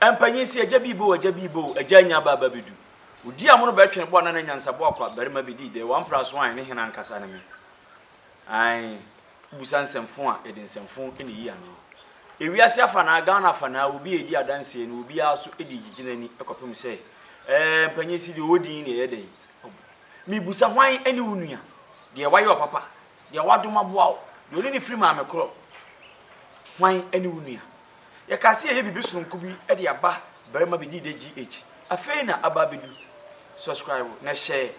Empanyisi eja bibo eja nya baba bidu. Udi amono ba twene bo na nyansabo akwa Berma Bediide 1+1 ne hena nkasa ne me. Ai busansemfo a edinsemfo ene yi ano. Ewiase afa na Ghana afa na obi edi adanse ne obi aso edi giginani ekopem se empanyisi de odin ne yede. Mi busa hwan ene wunua. De waye papa. De wadoma boa. De oni ne free ma me kro. Hwan ene wunua. Ya kasi ye bibi sunku bi e de aba Berma Bediide GH afei na aba bedu subscribe na share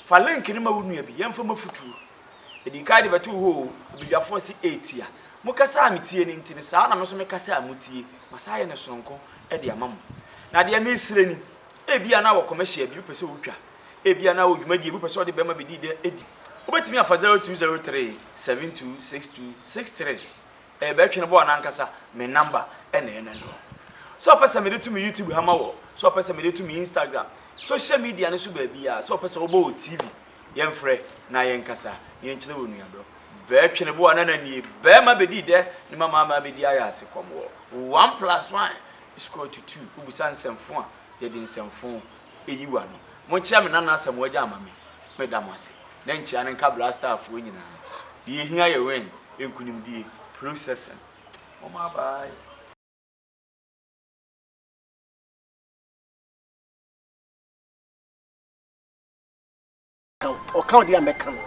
fa link ni ma wunu bi yemfa mafutu e di kai de betu ho bidwafo si 8 ya mukasa ametie ni ntini saa na me so mekasa amutie masaye ne sonko e de amam na de amesire ni e bia na wo commercial bi pese wotwa e bia na wo dwumadi bi pese wo de Berma Bediide edi obetimi afa 0203 726263 e be twene bo na nkasa me number ene no so person me dey to me YouTube hama wo so person me dey to me Instagram social media no so ba bia so person obo TV yemfrɛ na yenkasa yenkyere wo nua bro be twene bo na nani Berma Bediide ni mama bedi aya ase komwo 1+1 is equal to 2 ubusan semfo a ye din semfo eyiwa no mo chia me nana asem waja amame me da mo ase na nchia ne nka blaster afo nyina de ehia ye wen enkunim die processing. Oh my bye. Count the American.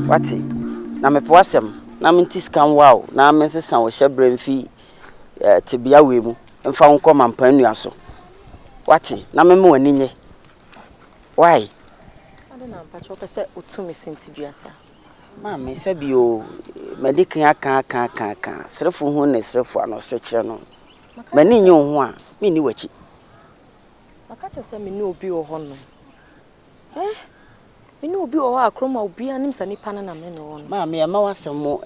Wati na mepoasem na mentis kan wow na mensesan wo hyebremfi tibia wemu mfa nko mampan nua so wati na meme wani nye why ade na mpacho pese otumi sintiduasa ma me sabio medikan aka srefu hu na srefu ano srekire no mani nye ho a me ni wachi makacho se me ni obi wo ho no Inu obi o wa akroma obi anim sa nipa na me no no ma me ama wasem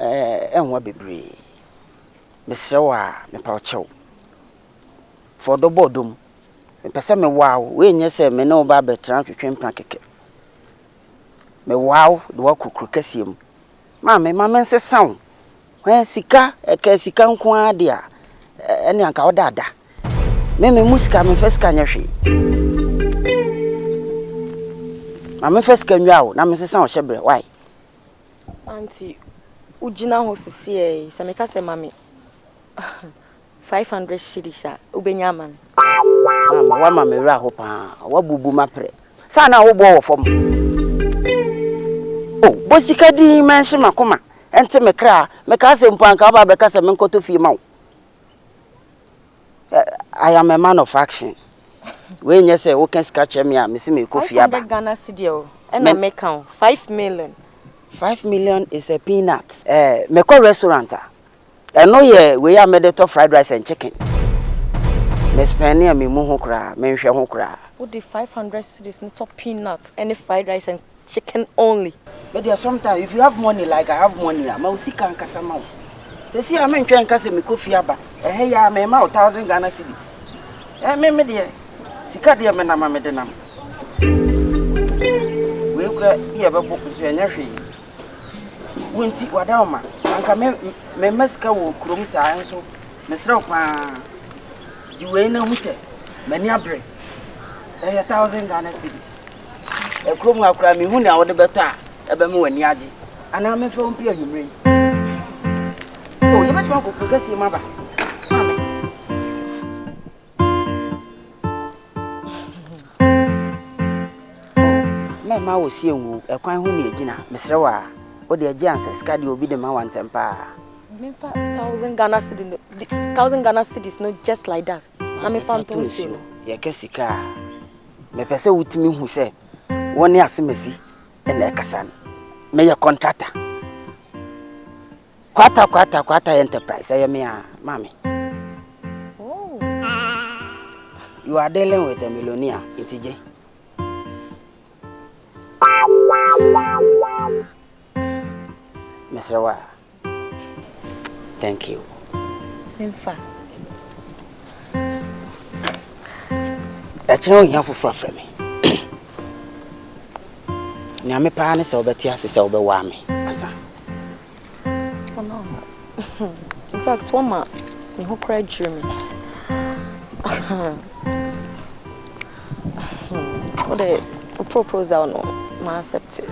enwa bebre mesrewa me pa ochew for do bodom me pese me wow we nye se me no ba betra twetwempa keke me wow do wakukru kasiem ma me nsesan sika sika nko ade a ene anka odada me musika me feska nyehwe Mama first can you na me sesan o hyebre why auntie ujina ho sisi e se me ka se mami 500 cedis a ubenya man mama wa mama wura ho pa wa bubu mapre sa na wo bo wo fom oh bosika di manhye makoma ente me kra me ka se mpo anka ba be ka se me nkoto fie ma I am a man of action. When you say, "We can scratch me, I miss me coffee." 500 Ghana cedi, and I make 5 million. 5 million is a peanut. Me call restaurant. I know ye we are made to fried rice and chicken. Me spend me muhu kra, me hwe ho kra. What the 500 cedis not peanuts, any fried rice and chicken only. But there sometimes if you have money like I have money, I will see can kasa ma. They see I men try kasa me coffee aba. Ya me ma 1000 Ghana cedis. Me there. Sika dia me na ma me de nam. We kura iya ba boku so enya hwe. Wonti wada ma. Anka me masika wo krom sa enso. Me sra kwa. Ji we na hu se. Mani abre. 1000 Ghana cedis. Krom akura me hu na wo de beto a ebe me wani age. Ana me fe ompi ahumre. Oh, you bet ma ko kasi ma ba. Ma wo sie nwu ekwan ho ne agina mesrewa o de agi ansesika de obi de ma wantempa me fa 1000 Ghana cedis 1000 Ghana cedis no just like that na me fa nton so ye kesika me pese wutimi hu se woni asemasi ene ekasa me ye contractor kwata enterprise aye me a mami oh you are dealing with a millionaire intije Mr. Wa. Thank you. In fact. That's no young for me. Nyame pa ne se obeti ase se obewa me asa. For now. In fact, one man, me who cried dreaming. What the proposal no, I accept it.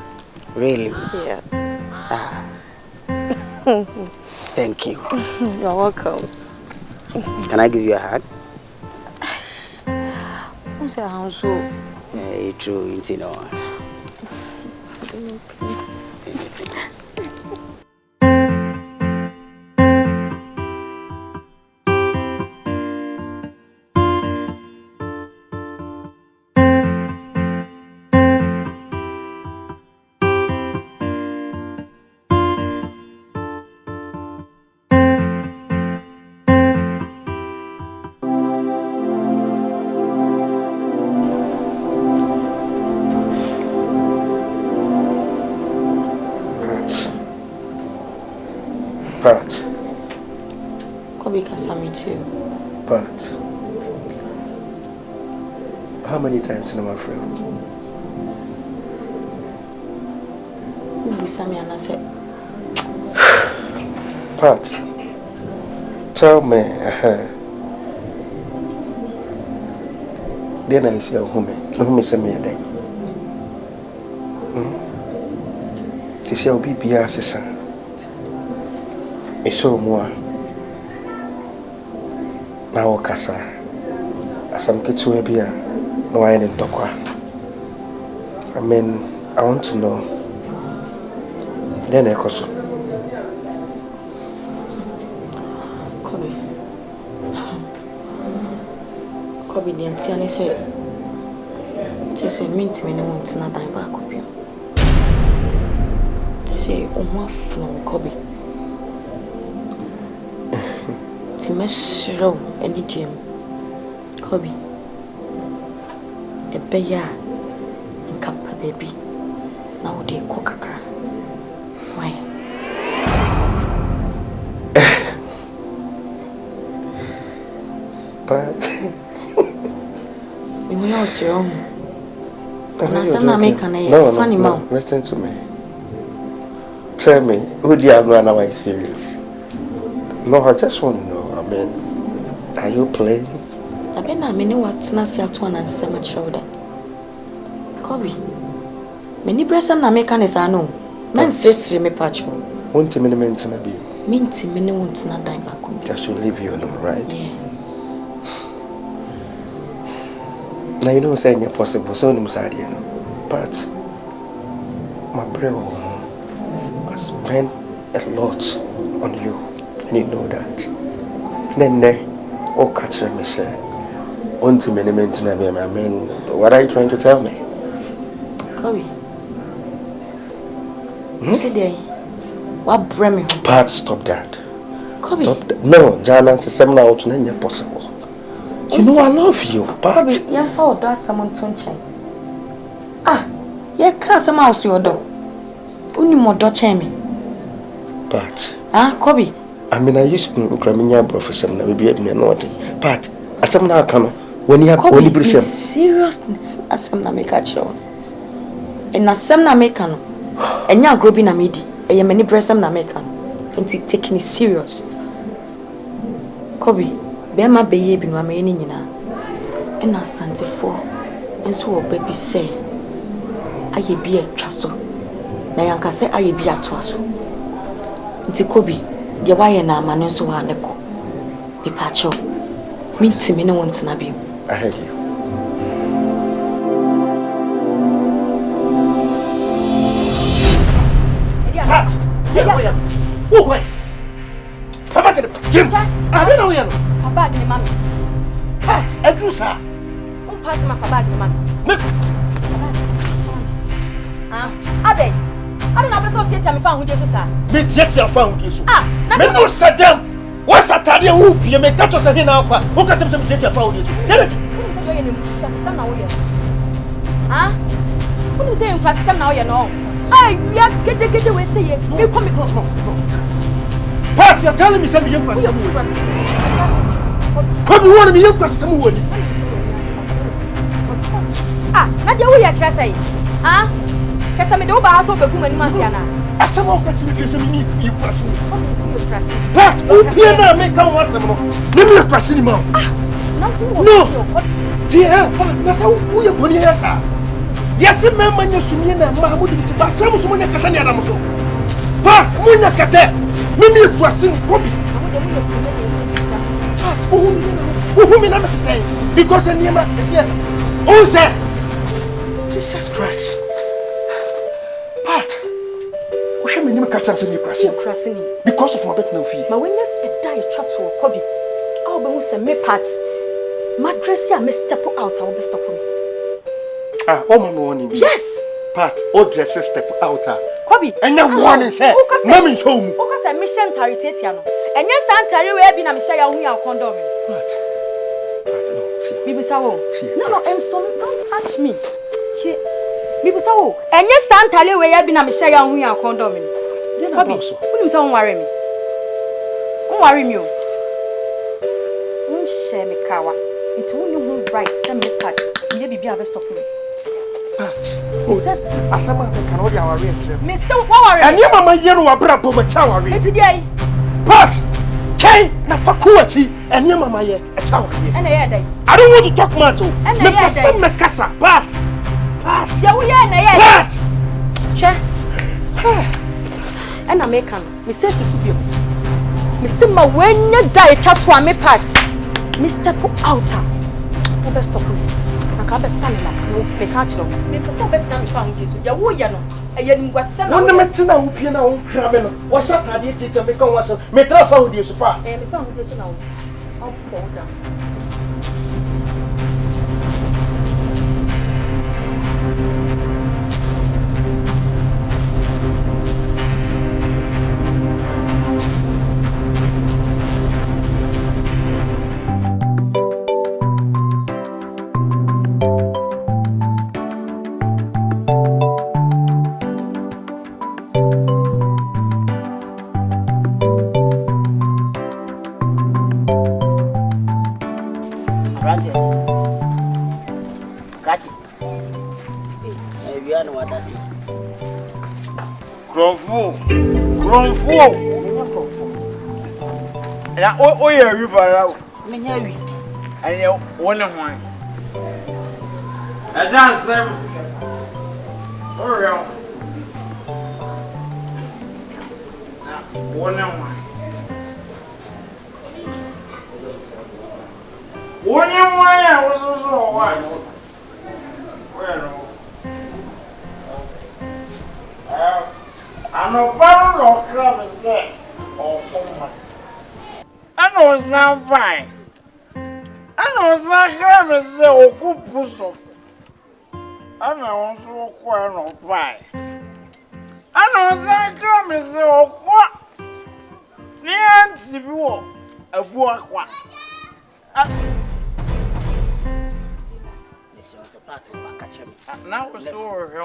Really? Yeah. Thank you. You're welcome. Can I give you a hug? I'm saying how so. Yeah, true, you know. But Kobe Kasami too. But how many times in my friend? Busami and I said, Pat, tell me, then I see a woman send me a day. This shall be Biasa. It's so more. Now, Casa, as I'm getting to a beer, no, I didn't talk. I mean, I want to know. Then I could. Kobe, the auntie said, they said, mean to me, no one's not dying back up here. They say, oh, my from Kobe. To mess around any gym. Kobe, a bear and kappa baby. Now they cook a crack. Why? But you know what's wrong. And I said, I'm making a funny mouth. Listen to me. Tell me, who do you have run away serious? No, I just want to know. I mean, are you playing? I bet I mean what's not to one and so much shoulder. Kobe, many breasts I'm not making is I know. Man says me patch. Won't you mean to be? Minty, many won't not die back. Just to leave you alone, right? Yeah. Now you know saying you're possible, so I'm sorry, but my brother has spent a lot on you, and you know that. Then, oh, catch me, sir. I mean, what are you trying to tell me? Kobe, you see there, what Berma? Pat, stop that. Kobe. Stop that. No, Jana, it's not possible. You know I love you, but Kobe, you found that someone to change. Ah, you can't some house your door. Only more daughter me. But Kobe. I mean, I used to be a professor, and I would be a naughty. But as I'm now coming, when you have only Kobe, seriousness, as I'm not make a show. And as I'm not making, and you're growing a midi, and you many breasts I'm not making, and taking it serious. Kobe. Berma baby no ameni nyina e na santefo enso wo baby say aye bi atwa so na yanka say aye bi atwa so nti Kobe de waye na amane so wa neko bi pacho mintimi ne won tena bi I heard you. Pat! Yeah. Who went? Come back in the game. I don't know where. bag ni mami. Pat, Andrew sir. Pass my bag ni mami. Ade. Ade na beso tie me fa hu Jesus sir. Me tie fa hu Jesus. Na me no sadam. What's atade hu pie me kato se na akwa. Wo ka tem se me tie fa hu Jesus. Get it? Se do ye ni mu sha se sam na wo ye. Who say in class now you know? We are get we say you come no. Pat, you're telling me something young person. Come you want me young person someone. Na dia wo ya kira say. Kesa me do ba aso begum ani masiana. Asama o kati me fi se me you person. What Pat, o pia na me kan wasem no. Me me person ma. No. Dear, na sa wo ye boni ya sa. Yes, me manya sumie na Mahmud bi ba sam so manya kata ni adam so. Pat, munya kata. Me me person kobi. Pat, who me na me say because anyama is here. Oh, sir. Jesus Christ. Pat, we should minimum catch up to me crossing because of my bet no fee. But when you die, chat to Kobe, I'll be with me Pat. My dress here, Miss step out, I will be stopping. Oh, my warning. Yes. Pat, all dresses step out. Kobe, and that warning said, Mommy's home. Because I mission Taritatiano. And yes, Santa, we have been a Michelle, we are condom. Pat, no, Bibusawo. No, and so don't touch me. Bibusawo. And yes, Santa, we have been a Michelle, we are condom. Kobe, who don't worry me. Don't worry me. Don't share me, Kawa. It's only one right, send me Pat. Maybe be a best of me. Pat, Asama can order our rent. Mr. Warren, and your mamma yellow brabo tower. Today, Pat, Kay, Nafakuati, and your mamma a tower. And a day. I don't want to talk mato. And a some Macassa, Pat, Pat, Che, and I make him, Mrs. Subio. Mr. Ma, when you die, chat to me, Pat, Mr. Outer, never stop me. I can't no, they can't know. Because so better than found you. Your way, you know. I was some one Metina who piano, Cramino, was up at the teacher, make on was a metal found you support. And found this out. I'll fall down. Oh, yeah, you are Many. and you one of mine. I dance them. Oh, yeah. One of mine. One of mine, I was also one. Well, I'm a barrel of crab is there. Oh, I know it's not fine. I know it's not crab is there. Oh, good push off. I know it's so quite not fine. I know it's not crab is there. Oh, what? Nancy, a book one. Now it's over here.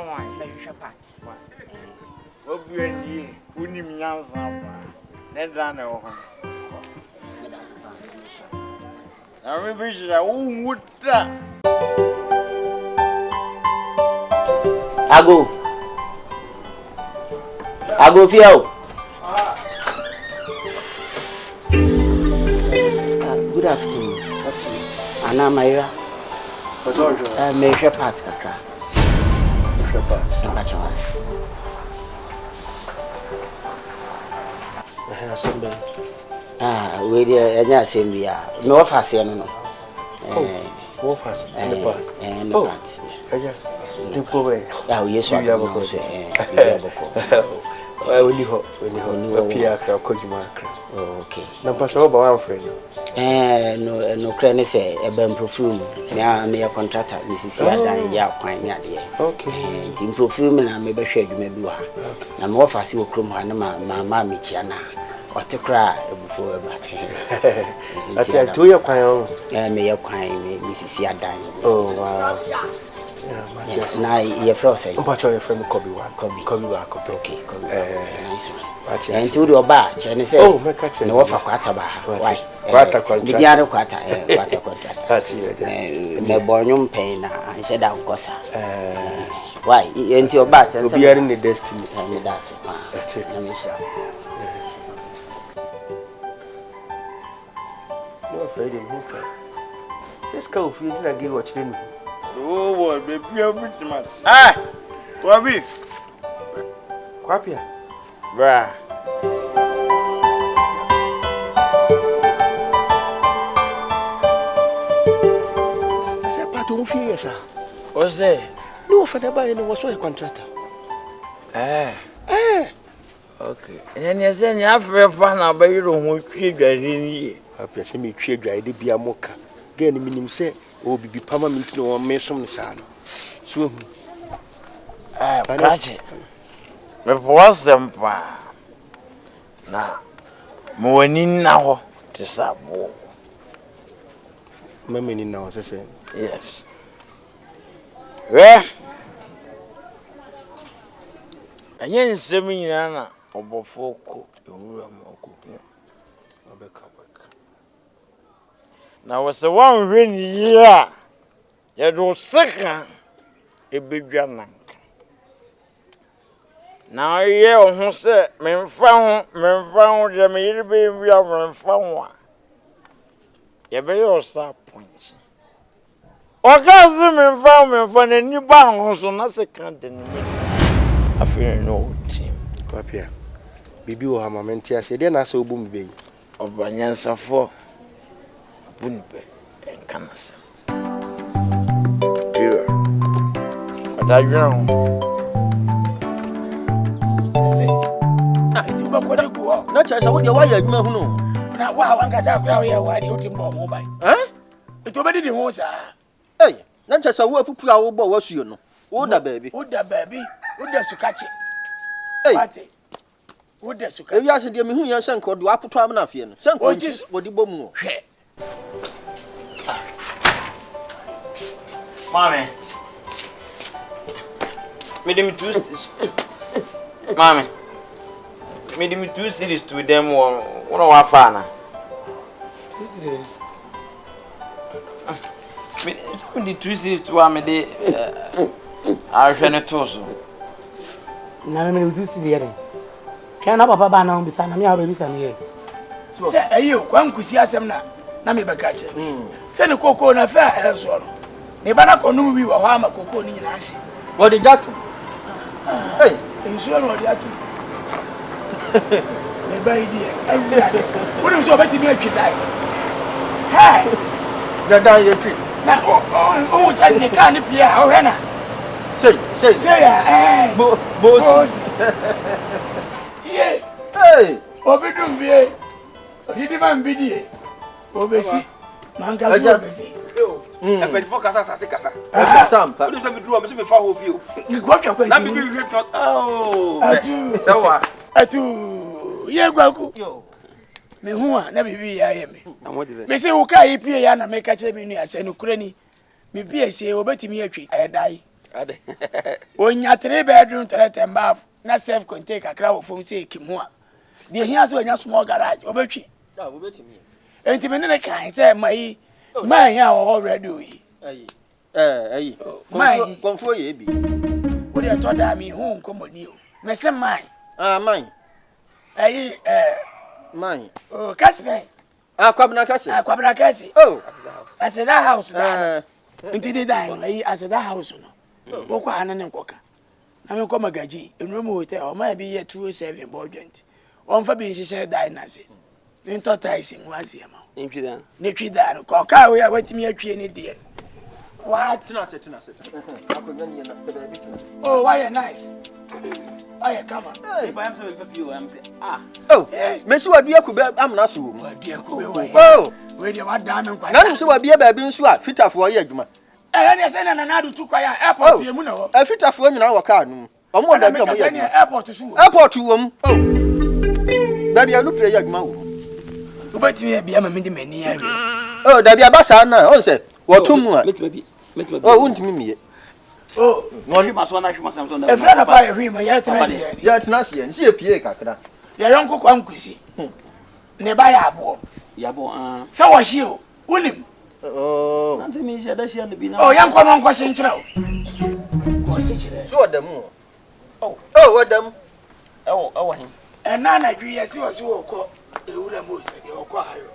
What be in ye? Wouldn't me answer? Then done over. I remember I would. I go feel. Good afternoon. Anna Myra. Major parts. We the assembly. No fancy, no. More fast. And the part. You go away. Oh, yes, you have a when you appear, okay. No, but over our friend. No, Cranny say a burn perfume. Now, near contractor, Mrs. Yadan, ya quite near there. Okay. In perfume, and I may be sure you may be one. Now, more fast you come on, Mamma Michiana. What to cry before I tell you, your crying, and may your crying, Mrs. Yadan. Oh, wow. Na ye fro say. Mpacho your friend Kobe wa. Kobe. Okay, Kobe. Nice one. Until the oba, Chinese say. Oh, make catch. No for kwata ba. Why? Kwata contract. The diare kwata, kwata contract. That's it. Me bonyum pain na she da nkosa. Why? Until oba, Chinese. Obi are in the destiny. And that's it. That's it. Na me sure. No afraid him. This cow feels like you watching. Oh, what baby, you're pretty much. Ah, Wabi. Kwapia. Bruh. I said, part of fear, sir. What's that? No, for the buyer, no, was a contractor. Okay. And then you say you have a fan about you don't want to in here. I press me trade, I did be a mocha. Get him in him say, oh, be permanent no one mess on the sun. So, Catch it. Before some pa. Now, Moanin now to Sabo. Mammy now, as I say. Yes. Well, and yen semiana or bofoko, the room or cooking. Now was the one win year. You do second a big jank. Now, yeah, who said, men found the me baby of found. You be your star points. Orgasm and found me for the new bound, so not second in me. I feel no team. Kwapia. Bibi o hamamenti ase de na so bum be. Obanyansa for bunbe and canasa. Pure. But I drown. Say, I do not want to go up. Na chasa wo de wa ya adwuma hu no. Na wa wankasa kra ya wa de otimbo mo bai. It obedi de ho sa. Hey, na chasa wo apupu a wo bo wasuo no. Wo da baby. Wo da sukachi. Hey. Pati. Wo da sukachi. Ewi ase de me hu yan sanko do apoto am na afie no. Sanko wodi bom no. Hwe. Mame. Me me 2 cities to them one wa fa na. 2 cities. Me 2 cities to am de a hwe ne to so. Na me 2 cities here. Twa na papa ba na ho bisa na me ha ba bisa me here. Se ayo kwan kusi asem na me beka che. Se ne koko na fa so no. Ne ba na konum wi wa ho ama koko ni nyina ahye. Wo de jato. Hey, Insure no de atu. Bediide, everybody. What is your betting me dai? Hey, da ye twi. na oh say ne kan pia o he na. Say ya boss. Yeah. Hey, Obidum bie. Odidi man bidie. Obesi. Manga obesi. E pe fo kasa kasa. Sampa. O de se me duro me se me fa ho fie o. Ni go twa kwesi. Na bibi hwe to. Oh. Atu. Sawa. Atu. Ye gwaku. Yo. Me hu a na bibi ya ye me. Me se wo ka ye pie ya na me ka kire me nu ase no kure ni. Me pie se obetimi atwi edai. Ade. Onya 3 bedroom toilet and bath na self contained kakra wo fom se ekimu a. De hia so onya small garage obetwi. Da wo betimi. Enti me ne kan se mai mai ya wo already yi. Ayi. Konfo ye bi. Wo de to da mi hu nkomoni o. Me se mai. Man. Ayi Man. oh kasme. Kwabna kasi. Kwabna kasi. Oh. Aseda house da. Enti de dai no ayi aseda house no. Wo kwa hanen nkoka. Na me koma gaji enromo hotel o ma bi ye 207 budget. On fa bi hihye dai na se. Ni to taisi nwazi ama. Ne twida no ko ka we a watimi atwie ne de. What? Tuna se. Akonwa ni na pe baby. Oh, why you nice? Why you come on? If I am so for you, I'm say Oh, me se wa bia ku be am na so wo. Wa dia ku be wa. Oh, We de wa da me nkwa. na nim se wa bia baby nso a fitafo ye adwuma. Ne se na na do tu kwa ya airport ye mu na ho. Fitafo nyina wo ka no. Omo da bia mo ye. Airport so. Airport wo mu. Oh. Baby alu pre ye adwuma wo. Obetimi bia ma me de mani awe. Oh, da bia ba sa na, on se wo to mu a. Make Oh, wuntimi miye. Oh, no, she must want to show something. a friend of my him, I had to yet not and see a PA kakra. Your uncle Quanquisi. Never yabo. Yabo, So was you, William. Oh, nothing means that she had to be now. Oh, young one question. So them. Oh, what them? Oh, him. And none I agree as you was you call the Woodland Moose and your choir.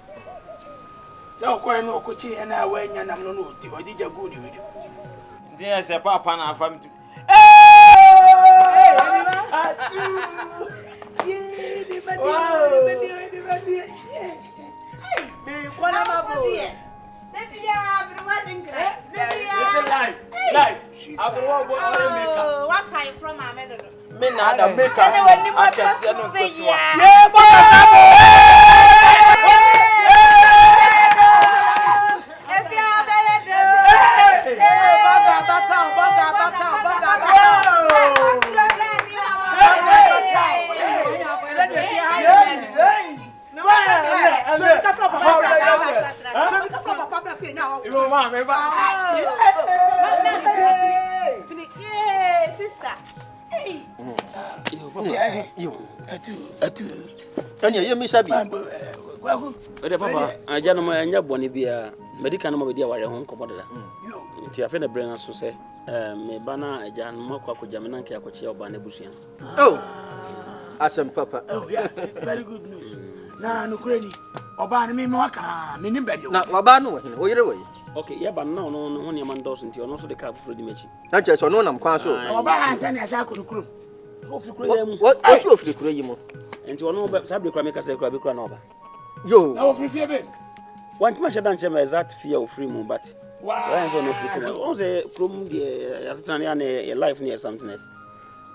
So, quite no coaching and I went and I'm no, or did you go with you? There's a papa and a family. What's time from my medal? Me not a maker. I can see no good. You miss a bit. Papa, I just know my bonny beer, medical number with your home commander. It's a friend of Brennan, so say, me banner a jan moko Jamanaki Akochi or Banebusian. Oh, Assam Papa. Oh, yeah, very good news. Now, no credit. Obana me Moka, meaning better. Not Wabano, wait away. Okay, yeah, but no, one your man doesn't, you're also the cap for the match. Not just on one, I'm quite so. Obana send us out to the crew. What else will you create? And you know, but Sabri Kramaka say, Krabby Yo, no free fear. One much done Chema is that fear of free moon, but why no free? Also, Krum, a life near something else.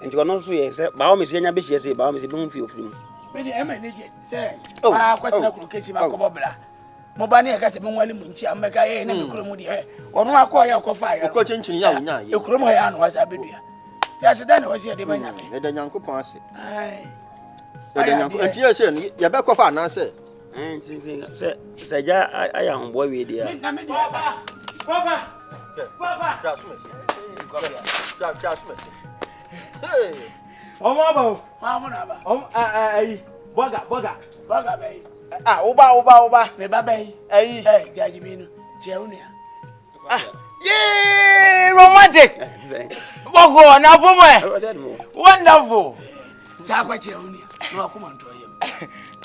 And you can also say, Baum is Yena Bish, say, Baum is a boom feel free. Many emanage, say, oh, quite a case of Cobobla. Mobani, I guess, among Walimunchi, and make a name of Krumudi, or no acquire coffee, coaching young, you Krumayan was a baby. That's a done was here, the man. The young coupons. And you say, you're back of an answer. And say, I am boy with you. Papa, hey, oh, Mamma, Boga, baby. Ah, Oba, Me baby, hey, Gajimino, Jeunia. yay, romantic. Bogo, now for me. Wonderful. Sapa Jeunia, no, come on to him.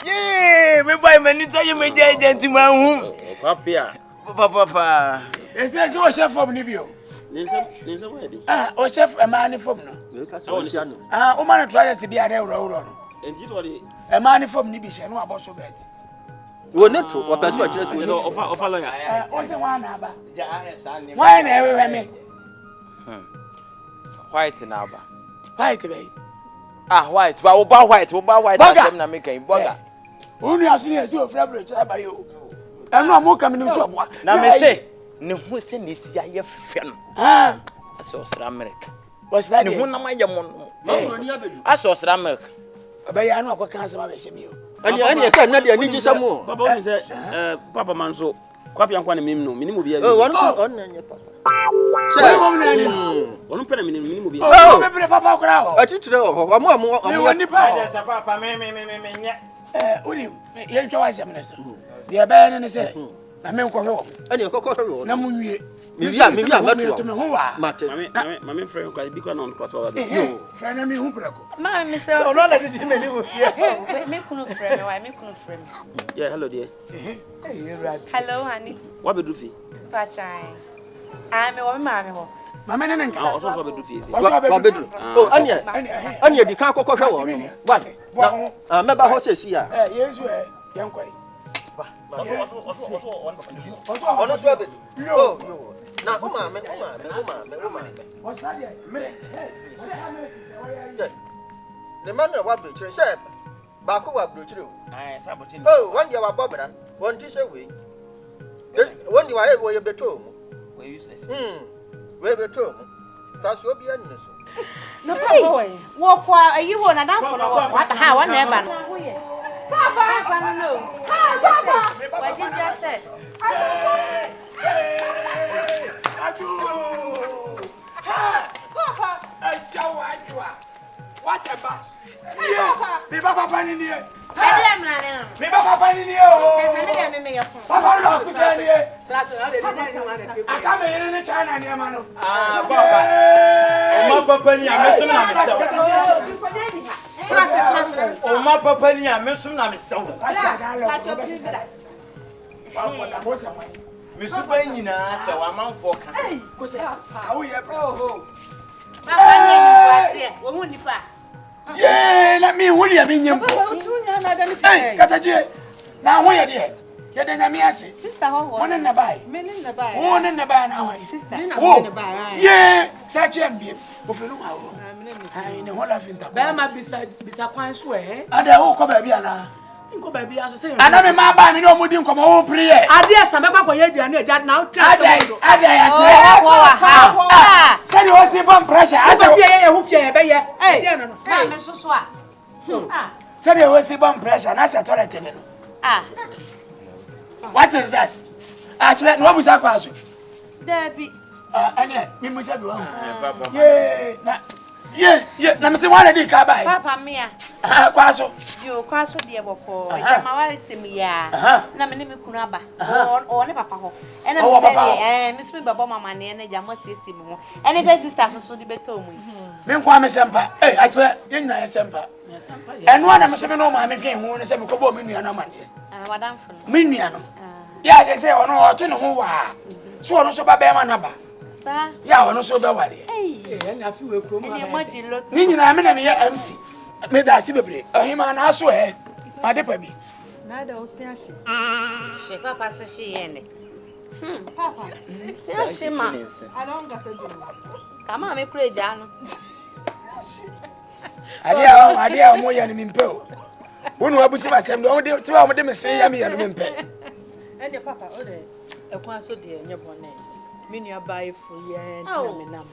Yay, me buy me need you me dey gentleman. Papia. Papa. It says, oh, chef from Nibio. Ninsa wedding. Oh, chef, a man from no. Oh, man, try to be a road. And this was A man from Nibish, and no about so bad. We're not to what person just with of a lawyer. What's the one number? Why never me? White now. White today. Ah, white. White. I'm not making burger. Only I see as you favorite by you. I'm not more coming to shop. Now, me say, no, who send this year film? Ah, I saw America. what's that? No one of my jamon. I saw America. But I know what cancer of you. and you said, Nadia, I need you some more. Papa said, Papa Manso, Quapi and Quantum, minimum be Oh, one on your papa. Sir, one penny minimum be. Oh, Papa Crow. I think to know, I'm more. Papa, me. William, you're twice a minister. The abandoned say, I mean, And you cocoa. Namu, Maybe I'm not to me who are. My friend, because be on crossover. No, friend, I mean, who broke. Mamma, Miss Oh, no, that is him anyway. Make no friend, why make no friend? Yeah, hello, dear. Hello, honey. What be do fee? Pachai. I'm a woman, mamma. My man and Also, what be do fee? Oh, Anya, the can't cocoa. What? Remember what says here? Yes, you are young quite. Oh, now, What's that? the man of what bridge said. Baku, what bridge? Oh, one year, Barbara, one tis away. One you are able to be told. Where be told. That's what be endless. No, boy. Walk while you want to dance for what? How I never. Papa, no. What did you just say? Whatever. Me papa ni ni. Me papa ni ni o. Papa Papa ku se ni. Aka me yere ni China ni ma no. Papa. O ma papa ni amesum na mesaw. O ma papa ni amesum na mesaw. Misuba nyina se wa manfo ka. Ko se awo ye bro. Papa ni ni kwase. Wo hu nipa. Yeah, let me hold you me nyempo. Hey, kataje. Na ho ye de. Ye de nyame ase. Sister ho ho. Won na bai. Me ni na bai. Won na bai na ho. Sister. Ni na bai. Yeah, sa chembie. O fenu ma ho. Ai ne ho la finta. Berma bisa kwan so Ada wo ko ba bi ana. Nko ba bi aso say. Ana me ma ba me no mudi nko ma wo prayer. Ade asa me kwakọ ye aduane eja na o tra. Ada ya che. Say o si bomb pressure. Asa ye hu fie ye be ye. Hey, no. Ma me soso a. Say o si bomb pressure na say toilet ni no. What is that? Actually, no busa kwa so. Debi. Ane, mi musa bi wa. Yeah, na me say one dey ka bai. Papa mia. Kwa so. Yo, kwa so de boko. Ya mawari semia. Na me ni me kunu aba. O ne papa ho. Ena me say me sumi baba mama ne na ja mo siesie me ho. Ene say sister so di beto mu. Me nkwa me sempa. Actually, ye nyina ye sempa. Eno na me so me no ma me twen ho ne say me ko bo me nua na mane. Madam fun. Me nua no. Ya say ono o to ne ho wa. So ono so ba Berma na ba. Sa. Ya ono so be wale. Na fi we krom Ene mo di lot. Ni nyina me na me ye MC. Me da si bebre. Ohima na so he. Ma de pa bi. na da o si ahye. She papa se she ene. Papa. Si ahye ma. Alon ga se do. Kama me kure ja no. Adia mo ya ni mpe o. Wonu abusi ba sem do o de ti ba mo de me se ya me ya no mpe. Ene papa o de ekwan so de enye bone. Me nua bai fu ye ntina me nam.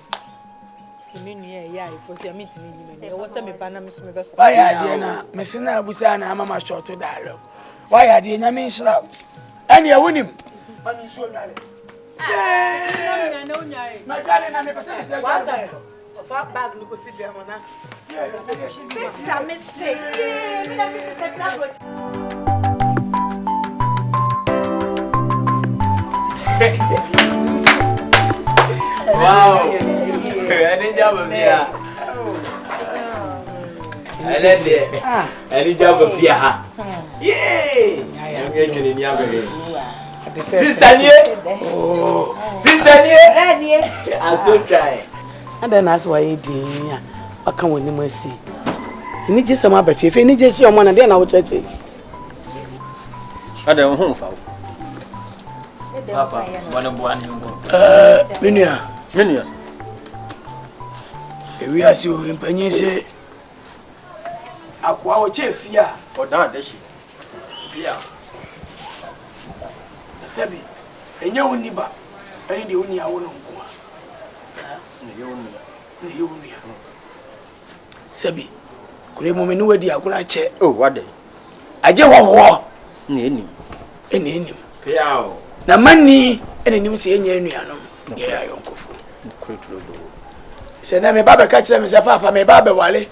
Me nua ya ifo se me ntimi nyime ne. Wo se me ba na me so me be so. Why adia na me se na abusi na mama short to dialogue. Why adia nya me nsira. Ene ya wonim. Mami so nyale. Na na unyai. Ma jale na me pese se. Fa bag ni ko si de mo na. Sister me say. Me na me sister flag. Wow. Any job of here. Any job of here. Yay! Sister Niye. Oh. Sister Niye. I so try. And then that's why you do. I can't win mercy. You need just some other faith. You need just your money. Then I will church. I don't home for Papa, one of one. Minia. We are see you in Penny say. Aqua chef here. or that dash. Yeah. Sebi. And you only ba. I the only I want to go. Sebi. Could moment no idea could check. Oh, what day? I just walk. Any. Piao. Na mani ene nim se enya anuanom ye ayonkofo se na me baba ka kire me se papa me baba wale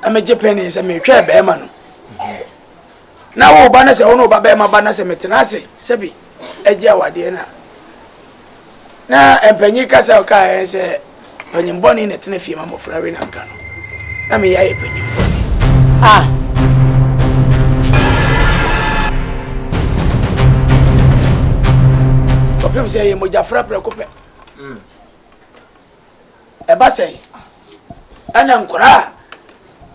ameje peni se me hwe Berma no na wo ba na se wo no ba Berma ba na se metena ase sebi eje awade na empanyi ka se ka se panyimbo ni ne tena fie ma mofra we na nka no na me ya ye panyimbo Pem say ye moja fra pra kope. E ba say. Ana nkora.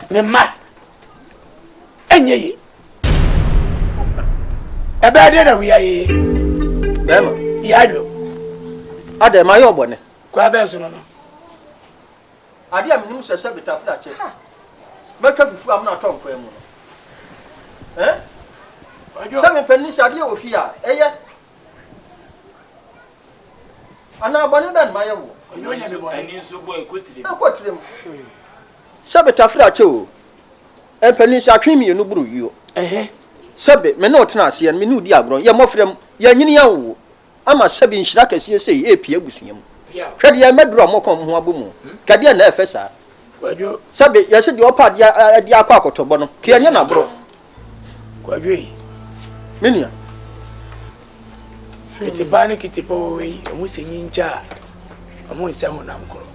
Me ma. Enye yi. E ba de na wi ayi. Berma. Ya do. Ade ma yo bone. Kwa be so no. Ade am nim se betafra che. Metwa fufu am na ton kwa mu. Se me penni se ade ofi a eye ana bone ben ma yewo Onyo me bo. Ani so boy kotire. Akotire mu sebe tafra che o empeni se atwe mi enu buru yio sebe me no tena ase me nu di agro ye mofrem ye nyini ya wo ama sebe nhira kase se e pie abusunyam hwɛ de medro mo kom ho abomu kade na efe sa Kwadwo sabe yesi de opa de akwa akotobo no ke anye na bro kwadwo yi menua kitipo we omu senyi ncha omu nsemu na mkoro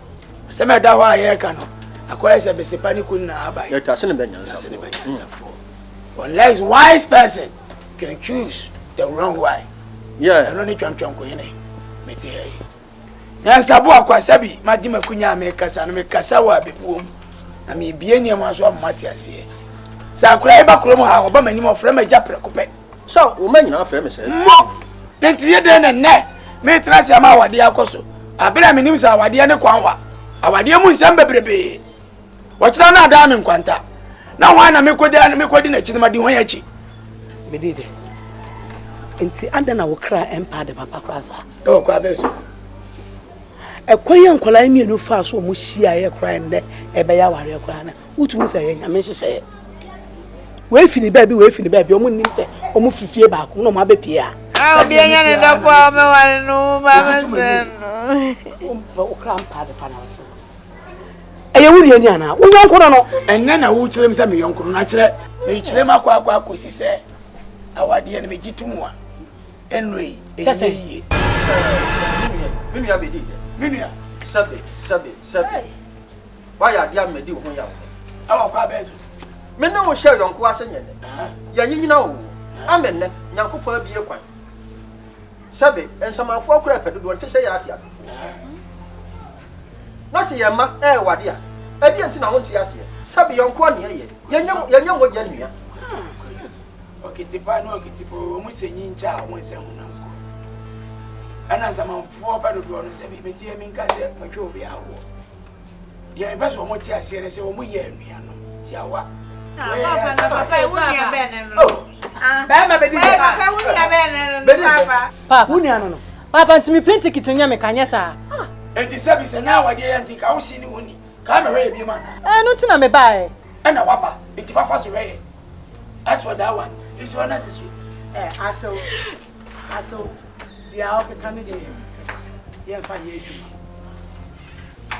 sema da wa ye ka no akoya se besepani kun na abai ya ta se ne benyansa for unless wise person can choose the wrong way yeah no ni twantwan ko yene meti hey nyansa bo akwasabi magima kunya me kasa no me kasa wa bebuom na me bie ni ma so amati ase sa kura e ba kuro mo ha oba manim ofre ma ja prekope so o manyina afre me se nti ye de ne me trase ama awade akoso abira me nim sa awade ne kwanwa awade mu nsam bebrebe wachira na ada me nkwanta na hwan na me kodi na chidima di hwan ya chi Bediide nti anda na wo kra empa de papa krasa o kwa beso ekwan yankola mi enu fa so mo hia ye kra nde ebe ya ware kra na utu se ye nyame hyehye we fini baabi o mo nim se o mo fifie ba ko no mo abepie a obi anya ne dafo a me ware no ba se no o kra empa de pa na so eye wuri ani ana wo yankono no enne na wo kyerem se me yonkono na kyere me kyerem akwa akosi se awade ne me gitum a enoi eyi menua Bediide menua sabe why ya dia medi ho ya awa kwa beso me na wo hye yonko asenye ne ya nyina wo amenne nyankopɔ abie kwan sabe ensamafo akura pedodo nte se ya atia na se yema wade a ebi enti na ho ntia se sabe yonko ne ye yenya wo gya nua okitipo mu senyi ncha won se hunam ko ana samafo pedodo no se bi meti emi nka se matwe obi awo dia e beso mo ti ase ne se wo mu ye nua no ti awa papa wunia bene no Berma Bediide papa wunia bene no papa wunia no papa ntimi plane ticket nya me kanye sa enti sabi se na awade ya enti ka wo si ni woni ka me hwe bi ma na no tina me bae ana wapa enti fafa so hwe as for that one this one necessary aso dia o petani de ye fa ye eju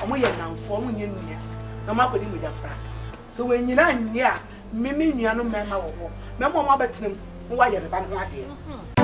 omo ye nanfo omo nye nua na makodi mu jafra so we nyina nya mimi nua no mema wo ho mema mo abetenem wo wa ye be ba no ade